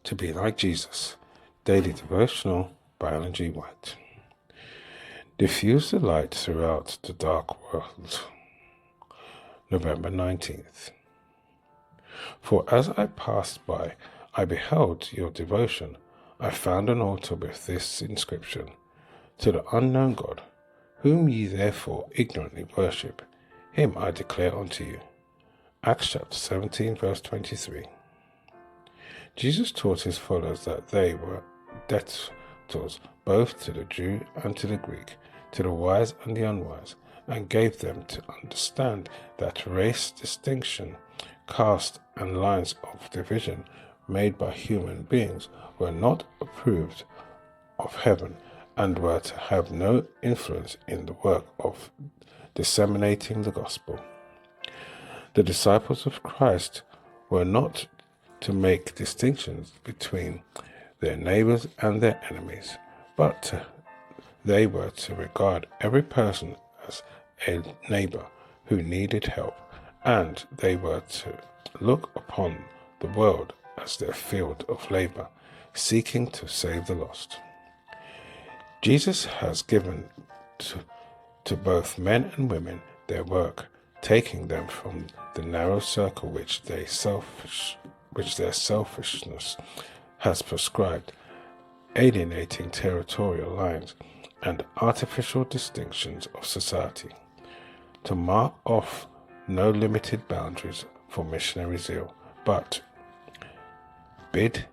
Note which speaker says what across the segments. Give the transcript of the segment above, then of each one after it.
Speaker 1: to be like Jesus. Daily Devotional by Ellen G. White. Diffuse the light throughout the dark world. November 19th. For as I passed by, I beheld your devotion. I found an altar with this inscription: To the unknown God, whom ye therefore ignorantly worship, him I declare unto you. Acts chapter 17, verse 23. Jesus taught his followers that they were debtors both to the Jew and to the Greek, to the wise and the unwise, and gave them to understand that race distinction, caste, and lines of division made by human beings were not approved of heaven and were to have no influence in the work of disseminating the gospel. The disciples of Christ were not to make distinctions between their neighbours and their enemies, but they were to regard every person as a neighbour who needed help, and they were to look upon the world as their field of labour, seeking to save the lost. Jesus has given to both men and women their work, taking them from the narrow circle which their selfishness has prescribed, alienating territorial lines and artificial distinctions of society, to mark off no limited boundaries for missionary zeal, but bid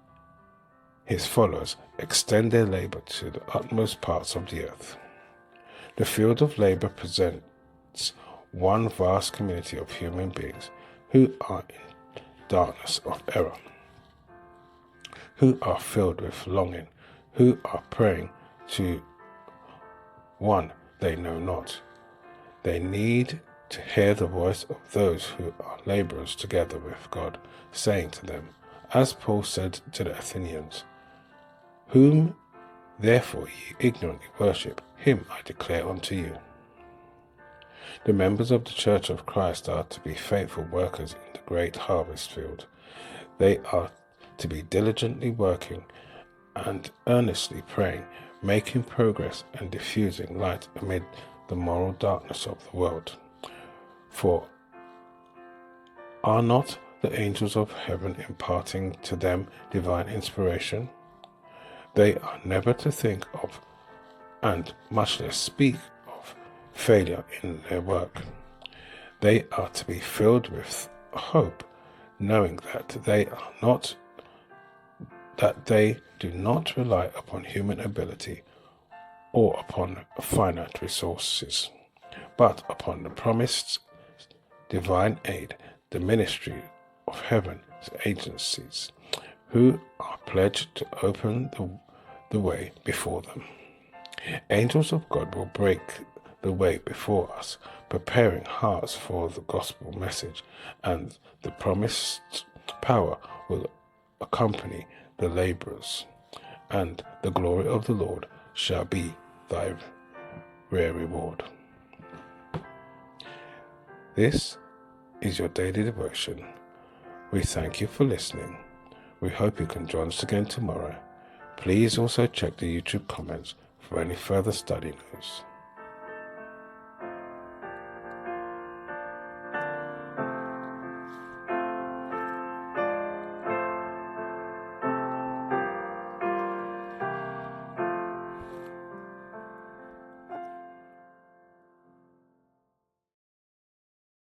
Speaker 1: his followers extend their labour to the utmost parts of the earth. The field of labour presents one vast community of human beings who are in darkness of error, who are filled with longing, who are praying to one they know not. They need to hear the voice of those who are labourers together with God, saying to them, as Paul said to the Athenians, whom therefore ye ignorantly worship, him I declare unto you. The members of the Church of Christ are to be faithful workers in the great harvest field. They are to be diligently working and earnestly praying, making progress and diffusing light amid the moral darkness of the world. For are not the angels of heaven imparting to them divine inspiration? They are never to think of, and much less speak of, failure in their work. They are to be filled with hope, knowing that they do not rely upon human ability or upon finite resources, but upon the promised divine aid, the ministry of heaven's agencies, who are pledged to open the way before them. Angels of God will break the way before us, preparing hearts for the gospel message, and the promised power will accompany the labourers, and the glory of the Lord shall be thy rare reward. This is your daily devotion. We thank you for listening. We hope you can join us again tomorrow. Please also check the YouTube comments for any further study news.